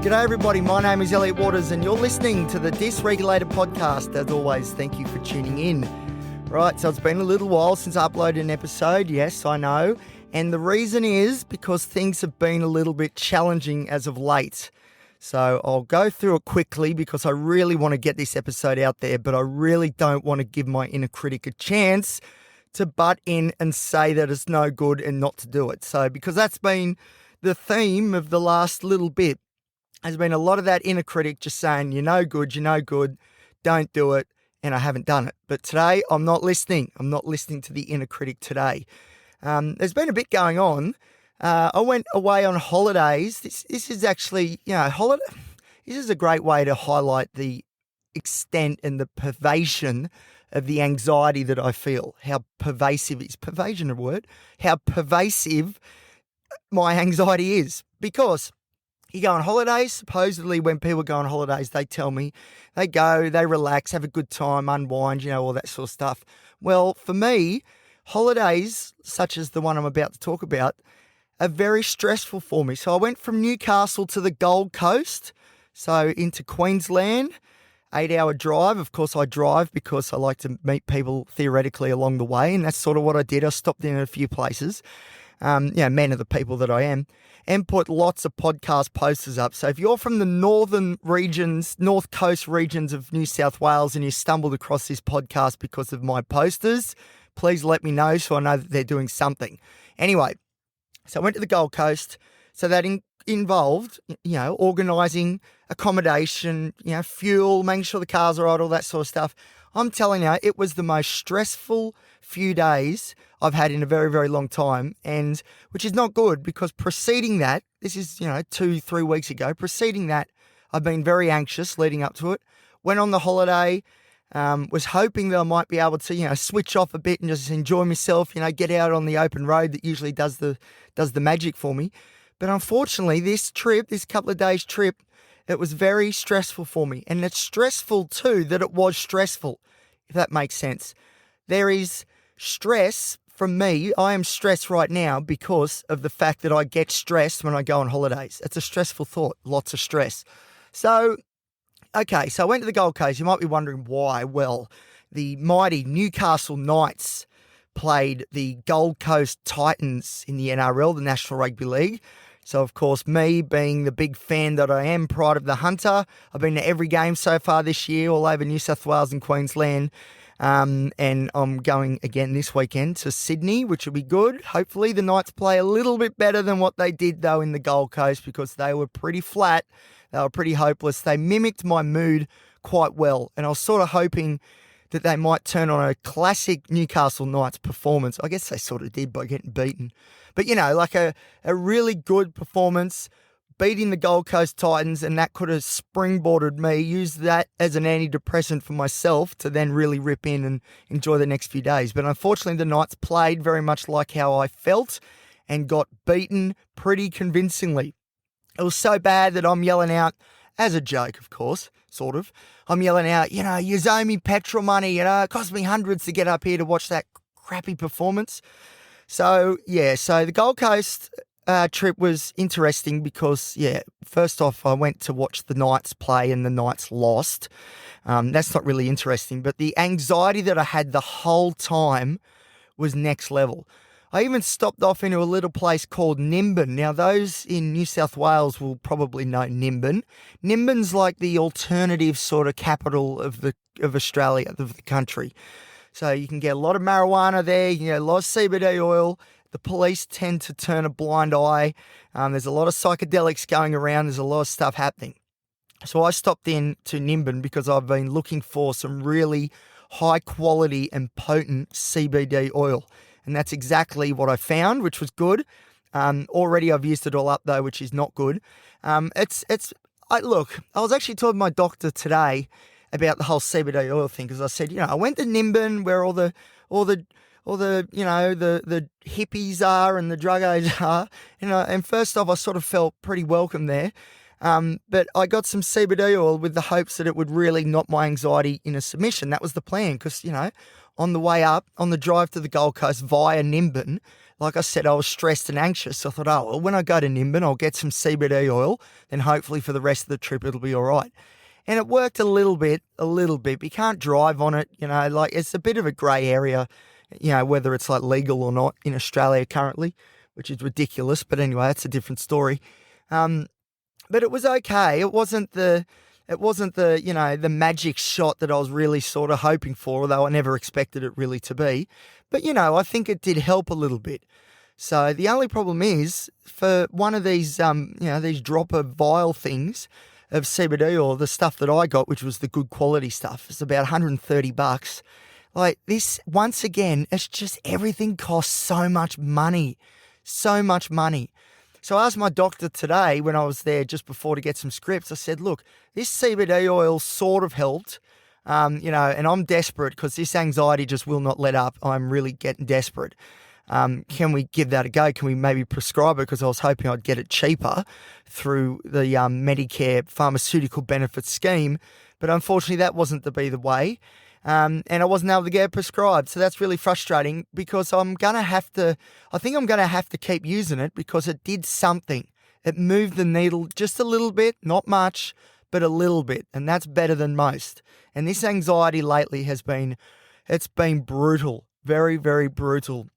G'day everybody, my name is Elliot Waters and you're listening to the Dysregulated Podcast. As always, thank you for tuning in. Right, so it's been a little while since I uploaded an episode, yes, I know. And the reason is because things have been a little bit challenging as of late. So I'll go through it quickly because I really want to get this episode out there, but I really don't want to give my inner critic a chance to butt in and say that it's no good and not to do it. So because that's been the theme of the last little bit, has been a lot of that inner critic just saying, you're no good, don't do it, and I haven't done it. But today, I'm not listening. I'm not listening to the inner critic today. There's been a bit going on. I went away on holidays. This is actually, this is a great way to highlight the extent and the pervasion of the anxiety that I feel. How pervasive, is pervasion a word? How pervasive my anxiety is. Because you go on holidays, supposedly when people go on holidays, they tell me they go, they relax, have a good time, unwind, all that sort of stuff. Well, for me, holidays, such as the one I'm about to talk about, are very stressful for me. So I went from Newcastle to the Gold Coast, so into Queensland, 8-hour drive. Of course, I drive because I like to meet people theoretically along the way, and that's sort of what I did. I stopped in a few places, men are the people that I am, and put lots of podcast posters up. So if you're from the north coast regions of New South Wales and you stumbled across this podcast because of my posters, please let me know so I know that they're doing something. Anyway, so I went to the Gold Coast. So that involved, organising accommodation, fuel, making sure the cars are right, all that sort of stuff. I'm telling you, it was the most stressful few days I've had in a very, very long time, and which is not good because preceding that, this is, 2-3 weeks ago, preceding that, I've been very anxious leading up to it. Went on the holiday, was hoping that I might be able to, switch off a bit and just enjoy myself, get out on the open road that usually does the magic for me. But unfortunately, this couple of days trip, it was very stressful for me. And it's stressful too that it was stressful, if that makes sense. There is stress from me. I am stressed right now because of the fact that I get stressed when I go on holidays. It's a stressful thought, lots of stress. So I went to the Gold Coast. You might be wondering why. Well, the mighty Newcastle Knights played the Gold Coast Titans in the NRL, the National Rugby League. So, of course, me being the big fan that I am, pride of the hunter, I've been to every game so far this year, all over New South Wales and Queensland. And I'm going again this weekend to Sydney, which will be good. Hopefully the Knights play a little bit better than what they did, though, in the Gold Coast because they were pretty flat. They were pretty hopeless. They mimicked my mood quite well. And I was sort of hoping that they might turn on a classic Newcastle Knights performance. I guess they sort of did by getting beaten. But, like a really good performance, beating the Gold Coast Titans, and that could have springboarded me, use that as an antidepressant for myself to then really rip in and enjoy the next few days. But unfortunately, the Knights played very much like how I felt and got beaten pretty convincingly. It was so bad that I'm yelling out, as a joke, of course, sort of, I'm yelling out, you owe me petrol money, it cost me hundreds to get up here to watch that crappy performance. So the Gold Coast trip was interesting because, first off, I went to watch the Knights play and the Knights lost. That's not really interesting, but the anxiety that I had the whole time was next level. I even stopped off into a little place called Nimbin. Now, those in New South Wales will probably know Nimbin. Nimbin's like the alternative sort of capital of Australia, of the country. So you can get a lot of marijuana there, you can get a lot of CBD oil. The police tend to turn a blind eye. There's a lot of psychedelics going around. There's a lot of stuff happening. So I stopped in to Nimbin because I've been looking for some really high quality and potent CBD oil. And that's exactly what I found, which was good. Already I've used it all up though, which is not good. I was actually talking to my doctor today about the whole CBD oil thing because I said, I went to Nimbin where all the hippies are and the druggos are, and first off, I sort of felt pretty welcome there. But I got some CBD oil with the hopes that it would really knock my anxiety into submission. That was the plan because, on the way up, on the drive to the Gold Coast via Nimbin, like I said, I was stressed and anxious. So I thought, oh, well, when I go to Nimbin, I'll get some CBD oil. Then hopefully for the rest of the trip, it'll be all right. And it worked a little bit. You can't drive on it, it's a bit of a grey area, whether it's like legal or not in Australia currently, which is ridiculous. But anyway, that's a different story. But it was okay. It wasn't the the magic shot that I was really sort of hoping for, although I never expected it really to be. But, I think it did help a little bit. So the only problem is for one of these, these dropper vial things of CBD oil, the stuff that I got, which was the good quality stuff, it's about $130. Like this, once again, it's just everything costs so much money. So much money. So I asked my doctor today when I was there just before to get some scripts, I said, look, this CBD oil sort of helped, and I'm desperate because this anxiety just will not let up. I'm really getting desperate. Can we give that a go? Can we maybe prescribe it? Because I was hoping I'd get it cheaper through the Medicare pharmaceutical benefits scheme. But unfortunately, that wasn't to be the way. And I wasn't able to get it prescribed. So that's really frustrating because I think I'm going to have to keep using it because it did something. It moved the needle just a little bit, not much, but a little bit. And that's better than most. And this anxiety lately it's been brutal, very, very brutal.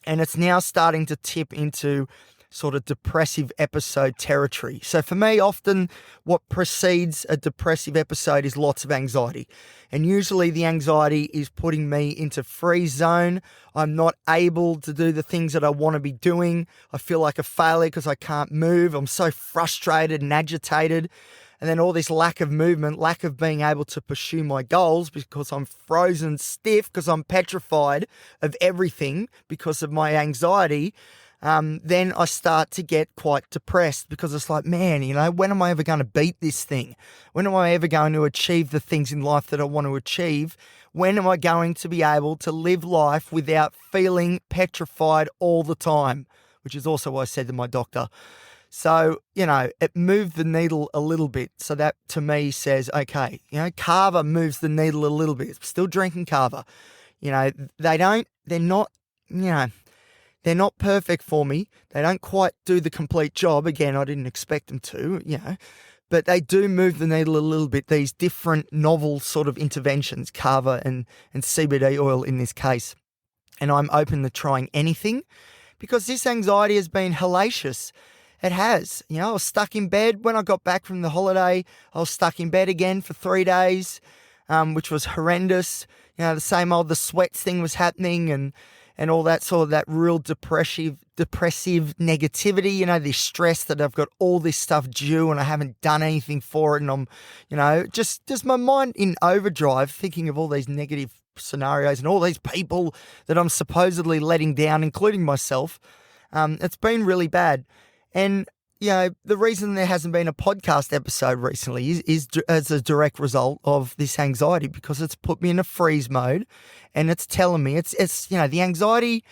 And it's now starting to tip into sort of depressive episode territory. So for me, often what precedes a depressive episode is lots of anxiety. And usually the anxiety is putting me into freeze zone. I'm not able to do the things that I want to be doing. I feel like a failure because I can't move. I'm so frustrated and agitated. And then all this lack of movement, lack of being able to pursue my goals because I'm frozen stiff, because I'm petrified of everything because of my anxiety. Then I start to get quite depressed because it's like, man, when am I ever going to beat this thing? When am I ever going to achieve the things in life that I want to achieve? When am I going to be able to live life without feeling petrified all the time? Which is also what I said to my doctor. So, it moved the needle a little bit. So that to me says, okay, kava moves the needle a little bit. Still drinking kava. They're not perfect for me. They don't quite do the complete job. Again, I didn't expect them to, but they do move the needle a little bit. These different novel sort of interventions, kava and CBD oil in this case. And I'm open to trying anything because this anxiety has been hellacious. It has. I was stuck in bed. When I got back from the holiday, I was stuck in bed again for 3 days, which was horrendous. The sweats thing was happening and all that sort of that real depressive negativity, this stress that I've got all this stuff due and I haven't done anything for it. And I'm, just my mind in overdrive thinking of all these negative scenarios and all these people that I'm supposedly letting down, including myself. It's been really bad. And, the reason there hasn't been a podcast episode recently is as a direct result of this anxiety because it's put me in a freeze mode and it's telling me it's the anxiety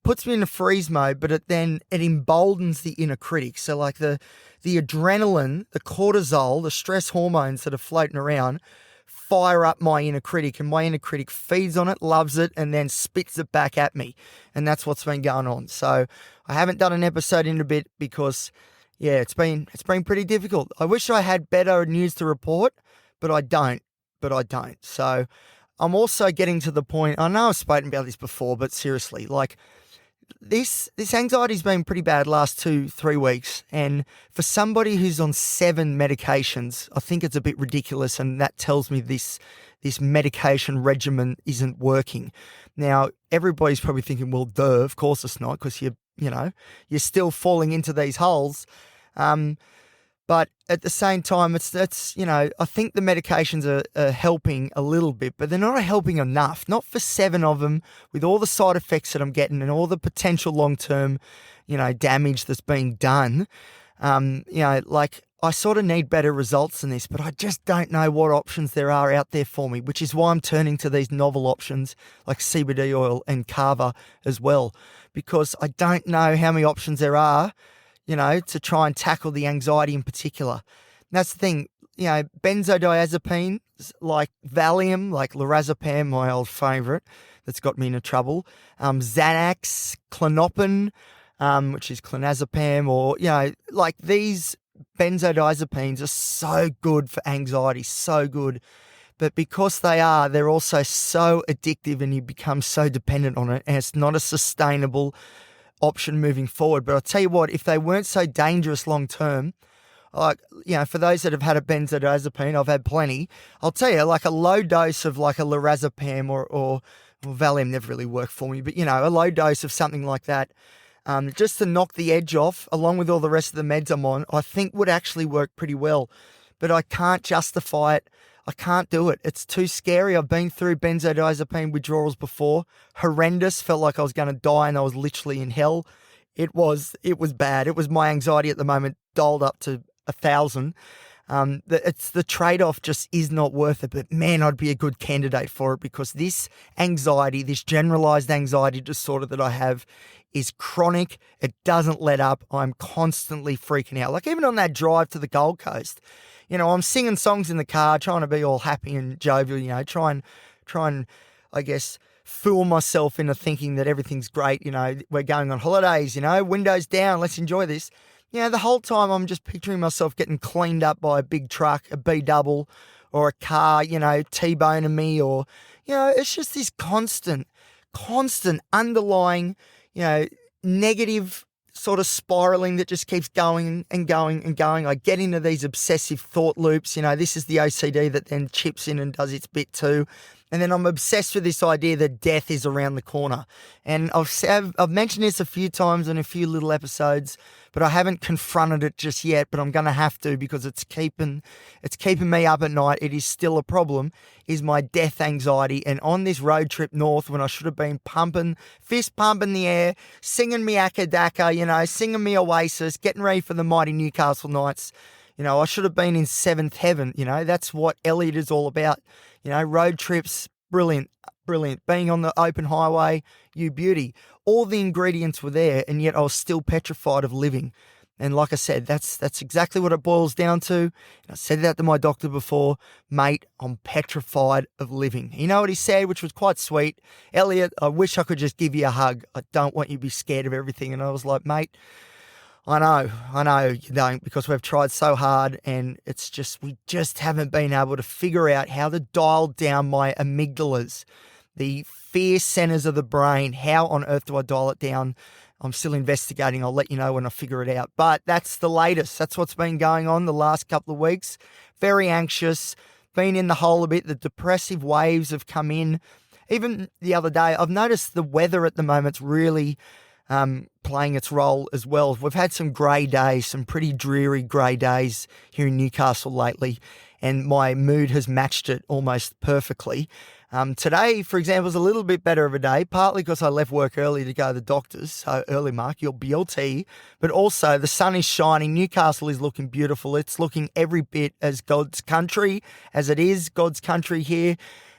puts me in a freeze mode, but it emboldens the inner critic. So like the adrenaline, the cortisol, the stress hormones that are floating around fire up my inner critic and my inner critic feeds on it, loves it, and then spits it back at me. And that's what's been going on. So I haven't done an episode in a bit because it's been pretty difficult. I wish I had better news to report, but I don't. So I'm also getting to the point, I know I've spoken about this before, but seriously, like this anxiety's been pretty bad last 2-3 weeks. And for somebody who's on 7 medications, I think it's a bit ridiculous. And that tells me this medication regimen isn't working. Now, everybody's probably thinking, well, duh, of course it's not, because you're still falling into these holes. But at the same time, it's I think the medications are helping a little bit, but they're not helping enough. Not for 7 of them, with all the side effects that I'm getting and all the potential long-term, damage that's being done. I sort of need better results than this, but I just don't know what options there are out there for me, which is why I'm turning to these novel options like CBD oil and kava as well, because I don't know how many options there are, to try and tackle the anxiety in particular. That's the thing. Benzodiazepines like Valium, like lorazepam, my old favourite, that's got me into trouble. Xanax, Clonopin, which is clonazepam, or, like these benzodiazepines are so good for anxiety, so good. But because they're also so addictive and you become so dependent on it, and it's not a sustainable option moving forward. But I'll tell you what, if they weren't so dangerous long term, like, for those that have had a benzodiazepine, I've had plenty. I'll tell you, like a low dose of like a lorazepam or Valium never really worked for me, but a low dose of something like that, just to knock the edge off, along with all the rest of the meds I'm on, I think would actually work pretty well. But I can't justify it. I can't do it. It's too scary. I've been through benzodiazepine withdrawals before. Horrendous. Felt like I was going to die and I was literally in hell. It was bad. It was my anxiety at the moment dialed up to 1,000. It's the trade-off just is not worth it. But man, I'd be a good candidate for it, because this anxiety, this generalized anxiety disorder that I have is chronic. It doesn't let up. I'm constantly freaking out. Like even on that drive to the Gold Coast, I'm singing songs in the car, trying to be all happy and jovial, try and, I guess, fool myself into thinking that everything's great. We're going on holidays, windows down, let's enjoy this. The whole time I'm just picturing myself getting cleaned up by a big truck, a B-double, or a car, T-boning me, or, it's just this constant underlying, negative sort of spiraling that just keeps going and going and going. I get into these obsessive thought loops. This is the OCD that then chips in and does its bit too. And then I'm obsessed with this idea that death is around the corner. And I've mentioned this a few times in a few little episodes, but I haven't confronted it just yet, but I'm going to have to, because it's keeping me up at night. It is still a problem, is my death anxiety. And on this road trip north, when I should have been fist pumping the air, singing me Akka Daka, singing me Oasis, getting ready for the mighty Newcastle Knights, I should have been in seventh heaven. That's what Elliot is all about. Road trips, brilliant. Being on the open highway, you beauty. All the ingredients were there, and yet I was still petrified of living. And like I said, that's exactly what it boils down to. And I said that to my doctor before, mate, I'm petrified of living. You know what he said, which was quite sweet? Elliot, I wish I could just give you a hug. I don't want you to be scared of everything. And I was like, mate, I know you don't, because we've tried so hard, and we just haven't been able to figure out how to dial down my amygdalas, the fear centers of the brain. How on earth do I dial it down? I'm still investigating. I'll let you know when I figure it out. But that's the latest. That's what's been going on the last couple of weeks. Very anxious, been in the hole a bit. The depressive waves have come in. Even the other day, I've noticed the weather at the moment's really playing its role as well. We've had some grey days, some pretty dreary grey days here in Newcastle lately, and my mood has matched it almost perfectly. Today, for example, is a little bit better of a day, partly because I left work early to go to the doctors, so early mark, your BLT, but also the sun is shining. Newcastle is looking beautiful. It's looking every bit as God's country as it is God's country here.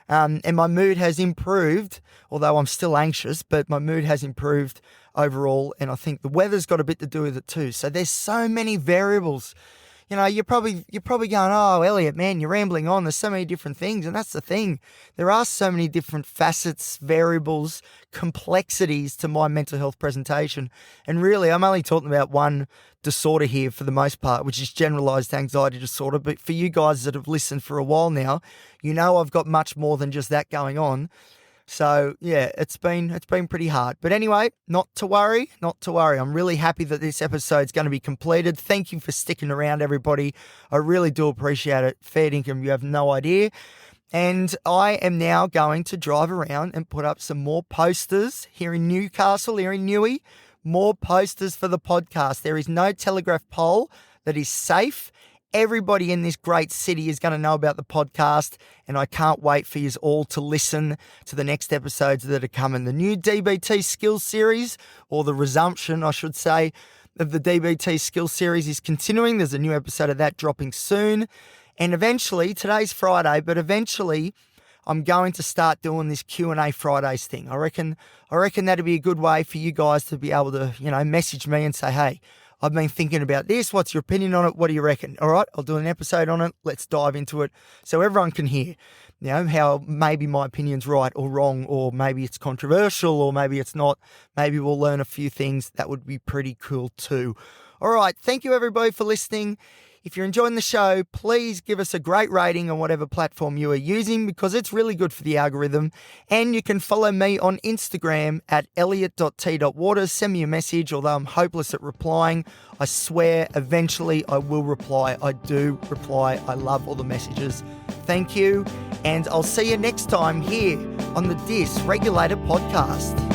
And my mood has improved, although I'm still anxious, but my mood has improved overall, and I think the weather's got a bit to do with it too. So there's so many variables. You're probably going, oh, Elliot, man, you're rambling on. There's so many different things, and that's the thing. There are so many different facets, variables, complexities to my mental health presentation. And really, I'm only talking about one disorder here for the most part, which is generalized anxiety disorder. But for you guys that have listened for a while now, I've got much more than just that going on. So yeah, it's been pretty hard. But anyway, not to worry. I'm really happy that this episode's going to be completed. Thank you for sticking around, everybody. I really do appreciate it. Fair income, you have no idea. And I am now going to drive around and put up some more posters here in Newcastle, here in Newey. More posters for the podcast. There is no Telegraph poll that is safe. Everybody in this great city is going to know about the podcast, and I can't wait for you all to listen to the next episodes that are coming. The new DBT Skills Series, or the resumption, I should say, of the DBT Skills Series is continuing. There's a new episode of that dropping soon. And eventually, today's Friday, but eventually I'm going to start doing this Q&A Fridays thing. I reckon that'd be a good way for you guys to be able to, message me and say, hey, I've been thinking about this. What's your opinion on it? What do you reckon? All right, I'll do an episode on it. Let's dive into it so everyone can hear, how maybe my opinion's right or wrong, or maybe it's controversial, or maybe it's not. Maybe we'll learn a few things. That would be pretty cool too. All right, thank you everybody for listening. If you're enjoying the show, please give us a great rating on whatever platform you are using, because it's really good for the algorithm. And you can follow me on Instagram at elliot.t.waters. Send me a message, although I'm hopeless at replying. I swear eventually I will reply. I do reply. I love all the messages. Thank you. And I'll see you next time here on the Dysregulated Podcast.